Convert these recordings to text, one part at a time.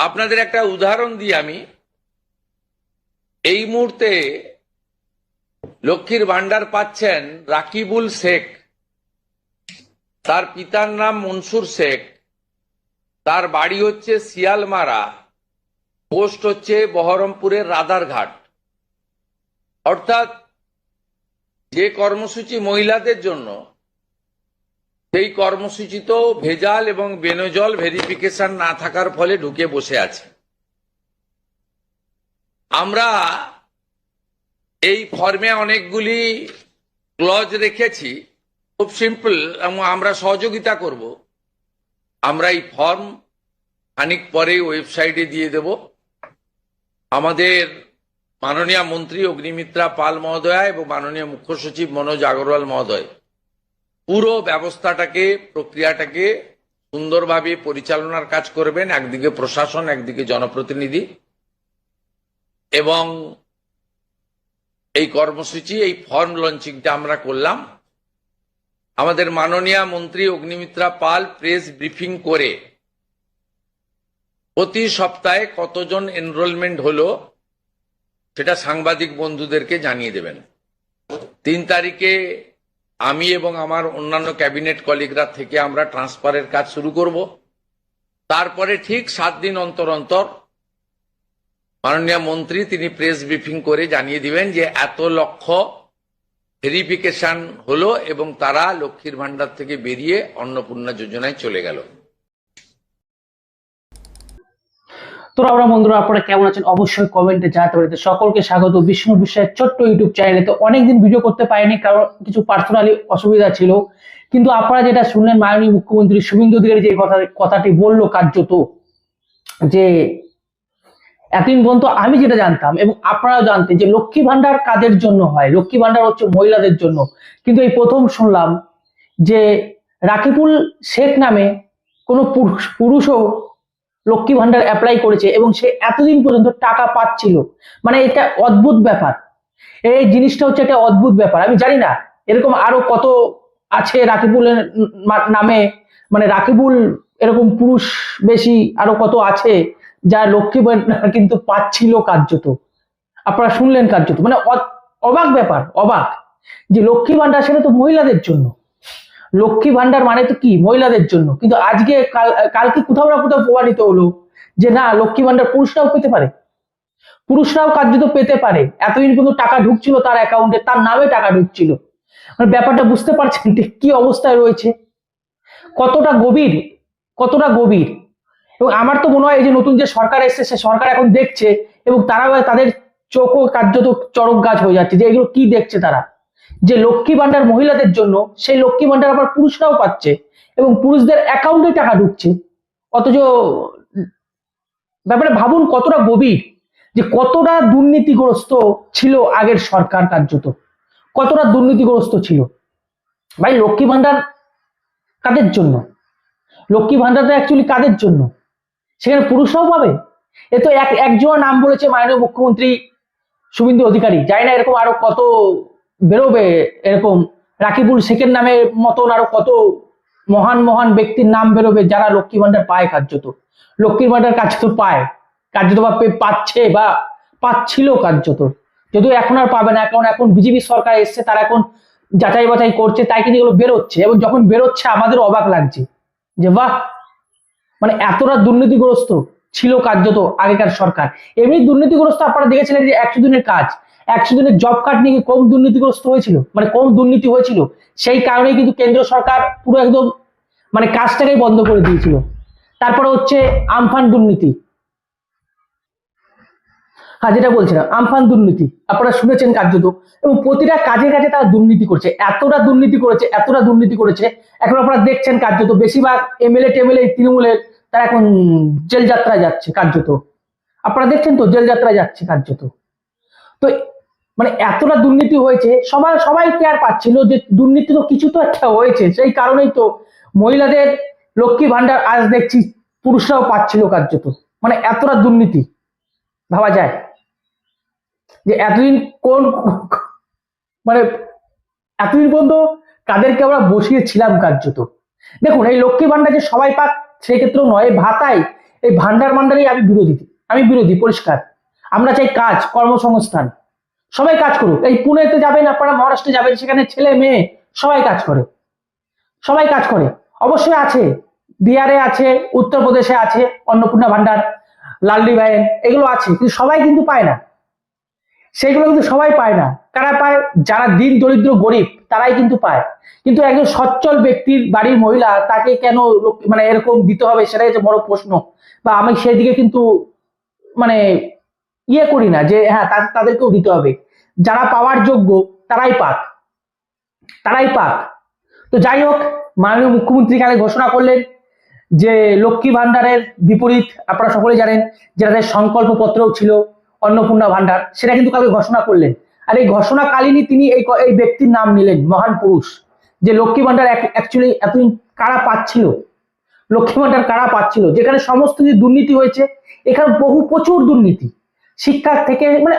আপনাদের একটা উদাহরণ দিই আমি। এই মুহূর্তে লক্ষ্মীর ভান্ডার পাচ্ছেন রাকিবুল শেখ, তার পিতার নাম মনসুর শেখ, তার বাড়ি হচ্ছে শিয়ালমারা, পোস্ট হচ্ছে বহরমপুরের রাধারঘাট। অর্থাৎ যে কর্মসূচি মহিলাদের জন্য, সেই কর্মসূচি তো ভেজাল এবং বেনজল ভেরিফিকেশন না থাকার ফলে ঢুকে বসে আছে। আমরা এই ফর্মে অনেকগুলি ক্লজ রেখেছি, খুব সিম্পল, এবং আমরা সহযোগিতা করব। আমরা এই ফর্ম খানিক পরে ওয়েবসাইটে দিয়ে দেব। আমাদের মাননীয় মন্ত্রী অগ্নিমিত্রা পাল মহোদয়া এবং মাননীয় মুখ্য সচিব মনোজ আগরওয়াল মহোদয় পুরো ব্যবস্থাটাকে, প্রক্রিয়াটাকে সুন্দরভাবে পরিচালনার কাজ করবেন। একদিকে প্রশাসন, একদিকে জনপ্রতিনিধি, এবং এই কর্মসূচি, এই ফর্ম লঞ্চিংটা আমরা করলাম। আমাদের মাননীয় মন্ত্রী অগ্নিমিত্রা পাল প্রেস ব্রিফিং করে প্রতি সপ্তাহে কতজন এনরোলমেন্ট হলো সেটা সাংবাদিক বন্ধুদেরকে জানিয়ে দেবেন। 3 তারিখে আমি এবং আমার অন্যান্য ক্যাবিনেট কলিগরা থেকে আমরা ট্রান্সফারের কাজ শুরু করব। তারপরে ঠিক 7 দিন অন্তর অন্তর মাননীয় মন্ত্রী তিনি প্রেস ব্রিফিং করে জানিয়ে দিবেন যে এত লক্ষ ভেরিফিকেশন হলো এবং তারা লক্ষ্মীর ভান্ডার থেকে বেরিয়ে অন্নপূর্ণা যোজনায় চলে গেল। তো আমরা বন্ধুরা, আপনারা কেমন আছেন অবশ্যই কমেন্টে জানাতে পারেন। সকলকে স্বাগত বিষ্ণু বিশ্বের ছোট্ট ইউটিউব চ্যানেলে। তো অনেকদিন ভিডিও করতে পারিনি, কারণ কিছু পার্সোনালি অসুবিধা ছিল। কিন্তু আপনারা যেটা শুনলেন, মাননীয় মুখ্যমন্ত্রী শুভেন্দু অধিকারী যে কথাটি বললো, কার্যত যে এতদিন পর্যন্ত আমি যেটা জানতাম এবং আপনারাও জানতেন যে লক্ষ্মী ভান্ডার কাদের জন্য হয়, লক্ষ্মী ভান্ডার হচ্ছে মহিলাদের জন্য। কিন্তু এই প্রথম শুনলাম যে রাকিবুল শেখ নামে কোনো পুরুষও লক্ষ্মী ভান্ডার অ্যাপ্লাই করেছে এবং সে এতদিন পর্যন্ত টাকা পাচ্ছিল। মানে এটা অদ্ভুত ব্যাপার, এই জিনিসটা হচ্ছে একটা অদ্ভুত ব্যাপার। আমি জানি না এরকম আরো কত আছে রাকিবুলের নামে, মানে রাকিবুল এরকম পুরুষ বেশি আরো কত আছে যা লক্ষ্মী ভান্ডার কিন্তু পাচ্ছিল কার্যত। আপনারা শুনলেন কার্যত, মানে অবাক ব্যাপার, অবাক যে লক্ষ্মী ভান্ডার সেটা তো মহিলাদের জন্য। লক্ষ্মী ভান্ডার মানে তো কি মহিলাদের জন্য, কিন্তু আজকে কালকে কোথাও না কোথাও প্রমাণিত হলো যে না, লক্ষ্মী ভান্ডার পুরুষরাও পেতে পারে, পুরুষরাও কার্যত পেতে পারে। এতদিন পর্যন্ত টাকা ঢুকছিল তার অ্যাকাউন্টে, তার নামে টাকা ঢুকছিল। মানে ব্যাপারটা বুঝতে পারছেন কি অবস্থায় রয়েছে, কতটা গভীর, কতটা গভীর। এবং আমার তো মনে হয় এই যে নতুন যে সরকার এসছে, সে সরকার এখন দেখছে এবং তারা তাদের চোখও কার্যত চড়ক গাছ হয়ে যাচ্ছে যে এগুলো কি দেখছে তারা, যে লক্ষ্মী ভান্ডার মহিলাদের জন্য, সেই লক্ষ্মী ভান্ডার আবার পুরুষরাও পাচ্ছে এবং পুরুষদের অ্যাকাউন্টে টাকা ঢুকছে। অথচ ব্যাপারে ভাবুন কতটা গভীর, যে কতটা দুর্নীতিগ্রস্ত ছিল আগের সরকার, কার্যত কতটা দুর্নীতিগ্রস্ত ছিল। ভাই লক্ষ্মী ভান্ডার কাদের জন্য? লক্ষ্মী ভান্ডারটা অ্যাকচুয়ালি কাদের জন্য? সেখানে পুরুষরাও পাবে? এ তো একজন নাম বলেছে মাননীয় মুখ্যমন্ত্রী শুভেন্দু অধিকারী, জানি না এরকম আরো কত বেরোবে, এরকম রাকিবুল শেখের নামের মতন আরো কত মহান মহান ব্যক্তির নাম বেরোবে যারা লক্ষ্মী ভান্ডার পায়, কার্যত লক্ষ্মীর ভান্ডার কার্যত পায়, কার্যত বা পাচ্ছে বা পাচ্ছিল কার্যত। যদিও এখন আর পাবে না, কারণ এখন বিজেপি সরকার এসছে, তারা এখন যাচাই বাছাই করছে, তাই কিন্তু এগুলো বেরোচ্ছে। এবং যখন বেরোচ্ছে আমাদের অবাক লাগছে যে বাহ, মানে এতটা দুর্নীতিগ্রস্ত ছিল কার্যত আগেকার সরকার। এমনি দুর্নীতিগ্রস্ত আপনারা দেখেছিলেন যে 100 দিনের কাজ, 100 দিনের জব কার্ড নিয়ে কম দুর্নীতিগ্রস্ত হয়েছিল, মানে কম দুর্নীতি হয়েছিল। সেই কারণেই কিন্তু কেন্দ্র সরকার পুরো একদম মানে কাজটাকেই বন্ধ করে দিয়েছিল। তারপরে হচ্ছে আমফান দুর্নীতি, হ্যাঁ যেটা বলছিলাম আমফান দুর্নীতি আপনারা শুনেছেন কার্যত, এবং প্রতিটা কাজে কাজে তারা দুর্নীতি করছে, এতটা দুর্নীতি করেছে, এতটা দুর্নীতি করেছে। এখন আপনারা দেখছেন কার্যত বেশিরভাগ এমএলএ টেমএলএ তৃণমূলের তারা এখন জেল যাত্রায় যাচ্ছে কার্যত। আপনারা দেখছেন তো জেল যাত্রায় যাচ্ছে কার্যত। তো মানে এতটা দুর্নীতি হয়েছে, সবাই সবাই কেয়ার পাচ্ছিল যে দুর্নীতি তো কিছু তো একটা হয়েছে, সেই কারণেই তো মহিলাদের লক্ষ্মী ভান্ডার আজ দেখছি পুরুষরাও পাচ্ছিল কার্যত। মানে এতটা দুর্নীতি, ভাবা যায় যে এতদিন কোন মানে এতদিন পর্যন্ত কাদেরকে আমরা বসিয়েছিলাম কার্যত। দেখুন এই লক্ষ্মী ভান্ডার যে সবাই পাক সেক্ষেত্রেও নয়, ভাতায় এই ভান্ডার মান্ডারই আমি বিরোধী পরিষ্কার। আমরা চাই কাজ, কর্মসংস্থান, সবাই কাজ করুক। এই পুনেতে যাবেন আপনারা, মহারাষ্ট্রে যাবেন, সেখানে ছেলে মেয়ে সবাই কাজ করে, সবাই কাজ করে। অবশ্যই আছে, বিহারে আছে, উত্তরপ্রদেশে আছে অন্নপূর্ণা ভান্ডার, লালডি ভাইয়ের, এগুলো আছে, কিন্তু সবাই কিন্তু পায় না। সেগুলো কিন্তু সবাই পায় না। কারা পায়? যারা দিন দরিদ্র গরিব তারাই কিন্তু পায়। কিন্তু একজন সচ্ছল ব্যক্তির বাড়ির মহিলা, তাকে কেন মানে এরকম দিতে হবে, সেটাই হচ্ছে বড় প্রশ্ন। বা আমি সেদিকে কিন্তু মানে ইয়ে করি না যে হ্যাঁ তাদেরকেও দিতে হবে। যারা পাওয়ার যোগ্য তারাই পাক, তারাই পাক। তো যাই হোক, মাননীয় মুখ্যমন্ত্রী কালে ঘোষণা করলেন যে লক্ষ্মী ভান্ডারের বিপরীত, আপনারা সকলেই জানেন যে তাদের সংকল্পপত্রও ছিল অন্নপূর্ণা ভান্ডার, সেটা কিন্তু কালকে ঘোষণা করলেন। আর এই ঘোষণাকালীনই তিনি এই ব্যক্তির নাম নিলেন, মহান পুরুষ। যে লক্ষ্মী ভান্ডার অ্যাকচুয়ালি এতদিন কারা পাচ্ছিল, লক্ষ্মী ভান্ডার কারা পাচ্ছিল, যেখানে সমস্ত কিছু দুর্নীতি হয়েছে। এখানে প্রচুর দুর্নীতি, শিক্ষা থেকে মানে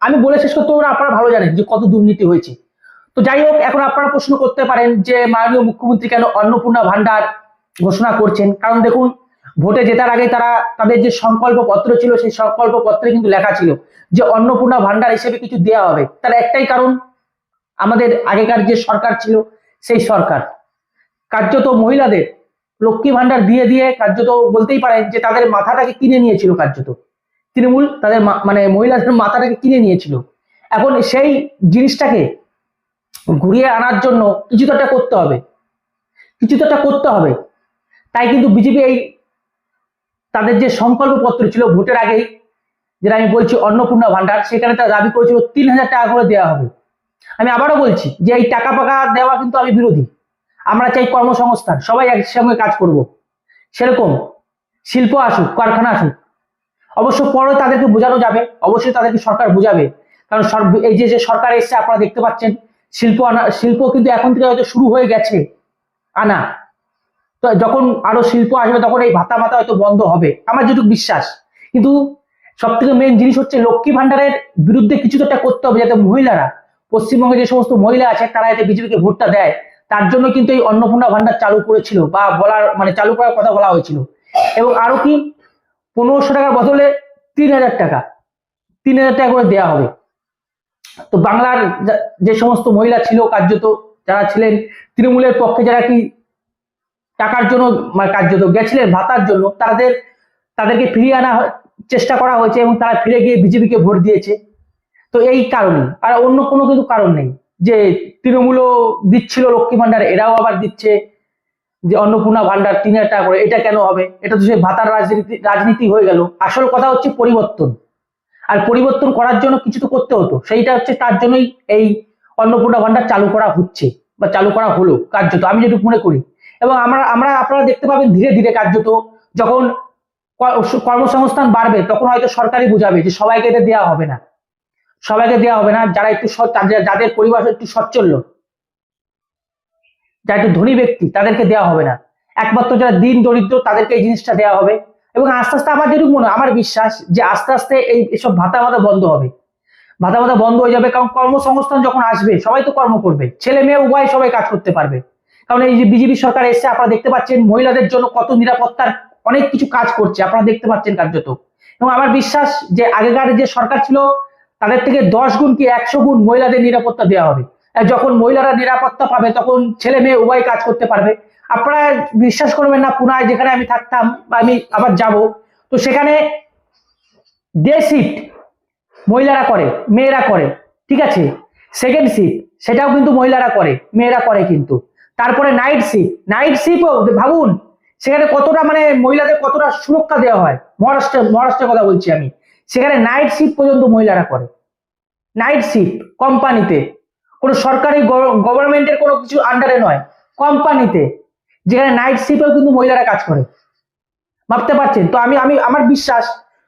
আমি বলে শেষ করতে পারবো না, আপনারা ভালো জানেন যে কত দুর্নীতি হয়েছে। তো যাই হোক, এখন আপনারা প্রশ্ন করতে পারেন যে মাননীয় মুখ্যমন্ত্রী কেন অন্নপূর্ণা ভান্ডার ঘোষণা করছেন। কারণ দেখুন, ভোটে জেতার আগে তাদের যে সংকল্প পত্র ছিল, সেই সংকল্প পত্রে কিন্তু লেখা ছিল যে অন্নপূর্ণা ভান্ডার হিসেবে কিছু দেওয়া হবে। তার একটাই কারণ, আমাদের আগেকার যে সরকার ছিল সেই সরকার কার্যত মহিলাদের লক্ষ্মী ভান্ডার দিয়ে দিয়ে কার্যত বলতেই পারেন যে তাদের মাথাটাকে কিনে নিয়েছিল। কার্যত তৃণমূল তাদের মানে মহিলাদের মাথাটাকে কিনে নিয়েছিল। এখন সেই জিনিসটাকে ঘুরিয়ে আনার জন্য কিছু তো একটা করতে হবে, কিছু তো একটা করতে হবে। তাই কিন্তু বিজেপি এই তাদের যে সংকল্প পত্র ছিল ভোটের আগেই, যেটা আমি বলছি অন্নপূর্ণা ভান্ডার, সেখানে তারা দাবি করেছিল 3,000 টাকা করে দেওয়া হবে। আমি আবারও বলছি যে এই টাকা পাকা দেওয়া কিন্তু আমি বিরোধী। আমরা চাই কর্মসংস্থান, সবাই একসঙ্গে কাজ করব। সেরকম শিল্প আসুক, কারখানা আসুক। অবশ্য পরে তাদেরকে বোঝানো যাবে, অবশ্যই তাদেরকে সরকার বোঝাবে। কারণ এই যে সরকার এসছে, আপনারা দেখতে পাচ্ছেন শিল্প কিন্তু এখন থেকে হয়তো শুরু হয়ে গেছে আনা। তো যখন আরো শিল্প আসবে তখন এই ভাতা ভাতা হয়তো বন্ধ হবে, আমার যেটুকু বিশ্বাস। কিন্তু সব থেকে মেন জিনিস হচ্ছে লক্ষ্মী ভান্ডারের বিরুদ্ধে কিছু তো একটা করতে হবে, যাতে মহিলারা, পশ্চিমবঙ্গে যে সমস্ত মহিলা আছে তারা যাতে বিজেপিকে ভোটটা দেয়। তার জন্য কিন্তু এই অন্নপূর্ণা ভান্ডার চালু করেছিল, বা বলার মানে চালু করার কথা বলা হয়েছিল। এবং আরো কি 1,500 টাকার বদলে 3,000 টাকা, 3,000 টাকা করে দেওয়া হবে। তো বাংলার যে সমস্ত মহিলা ছিল কার্যত, যারা ছিলেন তৃণমূলের পক্ষে, যারা কি টাকার জন্য মানে কার্যত গেছিলেন ভাতার জন্য, তাদেরকে ফিরিয়ে আনা চেষ্টা করা হয়েছে এবং তারা ফিরে গিয়ে বিজেপিকে ভোট দিয়েছে। তো এই কারণে, আর অন্য কোনো কিন্তু কারণ নেই যে তৃণমূলও দিচ্ছিল লক্ষ্মী ভান্ডার, এরাও আবার দিচ্ছে যে অন্নপূর্ণা ভান্ডার 3,000 টাকা করে। এটা কেন হবে? এটা তো সেই ভাতার রাজনীতি হয়ে গেল। আসল কথা হচ্ছে পরিবর্তন, আর পরিবর্তন করার জন্য কিছু তো করতে হতো, সেইটা হচ্ছে তার জন্যই এই অন্নপূর্ণা ভান্ডার চালু করা হচ্ছে বা চালু করা হলো কার্যত, আমি যেটুকু মনে করি। এবং আপনারা দেখতে পাবেন ধীরে ধীরে কার্যত যখন কর্মসংস্থান বাড়বে, তখন হয়তো সরকারই বুঝাবে যে সবাইকে এটা দেওয়া হবে না, সবাইকে দেওয়া হবে না। যারা একটু যাদের পরিবার একটু সচ্ছল, যারা একটু ধনী ব্যক্তি, তাদেরকে দেওয়া হবে না। একমাত্র যারা দিন দরিদ্র তাদেরকে এই জিনিসটা দেওয়া হবে। এবং আস্তে আস্তে আমার যেটুকু মনে হয়, আমার বিশ্বাস যে আস্তে আস্তে এইসব ভাতা ভাতা বন্ধ হবে, ভাতা ভাতা বন্ধ হয়ে যাবে। কারণ কর্মসংস্থান যখন আসবে, সবাই তো কর্ম করবে, ছেলে মেয়ে উভয় সবাই কাজ করতে পারবে। কারণ এই যে বিজেপি সরকার এসছে, আপনারা দেখতে পাচ্ছেন মহিলাদের জন্য কত নিরাপত্তার অনেক কিছু কাজ করছে, আপনারা দেখতে পাচ্ছেন কার্যত। এবং আমার বিশ্বাস যে আগেকার যে সরকার ছিল তাদের থেকে 10 গুণ কি 100 গুণ মহিলাদের নিরাপত্তা দেওয়া হবে। আর যখন মহিলারা নিরাপত্তা পাবে, তখন ছেলে মেয়ে উভয় কাজ করতে পারবে। আপনারা বিশ্বাস করবেন না, পুনায় যেখানে আমি থাকতাম, আমি আবার যাব, তো সেখানে ডে শিফট মহিলারা করে, মেয়েরা করে, ঠিক আছে। সেকেন্ড শিফট সেটাও কিন্তু মহিলারা করে, মেয়েরা করে কিন্তু। তারপরে নাইট শিফটও ভাবুন, সেখানে কতটা মানে মহিলাদের কতটা সুরক্ষা দেওয়া হয়। মহারাষ্ট্রের কথা বলছি আমি, সেখানে নাইট শিফট পর্যন্ত মহিলারা করে। নাইট শিফট কোম্পানিতে, কোনো সরকারি গভর্নমেন্টের কোনো কিছু আন্ডারে নয়, কোম্পানিতে, যেখানে নাইট শিফটেও কিন্তু মহিলারা কাজ করে। ভাবতে পারছেন তো? আমার বিশ্বাস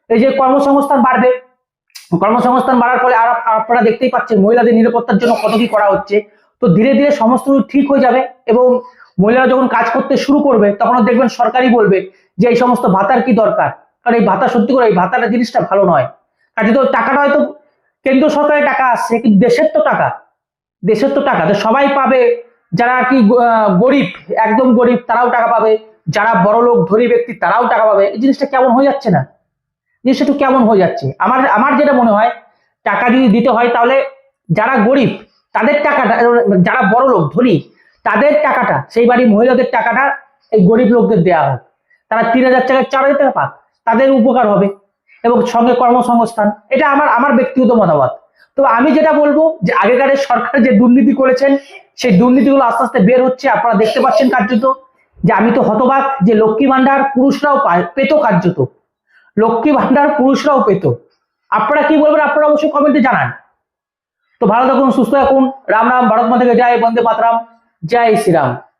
এই যে কর্মসংস্থান বাড়বে, কর্মসংস্থান বাড়ার ফলে আর আপনারা দেখতেই পাচ্ছেন মহিলাদের নিরাপত্তার জন্য কত কি করা হচ্ছে। তো ধীরে ধীরে সমস্ত ঠিক হয়ে যাবে। এবং মহিলারা যখন কাজ করতে শুরু করবে, তখন দেখবেন সরকারই বলবে যে এই সমস্ত ভাতার কি দরকার। কারণ এই ভাতা, সত্যি করে এই ভাতাটা জিনিসটা ভালো নয়। কাজে তো টাকাটা হয়তো কেন্দ্র সরকারের টাকা আসছে, কিন্তু দেশের তো টাকা, দেশের তো টাকা তো সবাই পাবে। যারা আর কি গরিব, একদম গরিব, তারাও টাকা পাবে। যারা বড় লোক ধনী ব্যক্তি তারাও টাকা পাবে, এই জিনিসটা কেমন হয়ে যাচ্ছে না? জিনিসটা একটু কেমন হয়ে যাচ্ছে। আমার আমার যেটা মনে হয়, টাকা যদি দিতে হয় তাহলে যারা গরিব তাদের টাকাটা, যারা বড় লোক ধনী তাদের টাকাটা, সেই বাড়ির মহিলাদের টাকাটা এই গরিব লোকদের দেওয়া হোক। তারা 3,000 টাকা 4,000 টাকা পাক, তাদের উপকার হবে এবং সঙ্গে কর্মসংস্থান। এটা আমার আমার ব্যক্তিগত মতামত। তো আমি যেটা বলবো যে আগেকারের সরকার যে দুর্নীতি করেছেন সেই দুর্নীতিগুলো আস্তে আস্তে বের হচ্ছে, আপনারা দেখতে পাচ্ছেন কার্যত। যে আমি তো হতবাক যে লক্ষ্মী ভান্ডার পুরুষরাও পেত, কার্যত লক্ষ্মী ভান্ডার পুরুষরাও পেত। আপনারা কি বলবেন আপনারা অবশ্যই কমেন্টে জানান। তো ভালো থাকুন, সুস্থ থাকুন, রাম রাম, ভারত মাতাকে জয়, বন্দে মাতরম, জয় শ্রীরাম।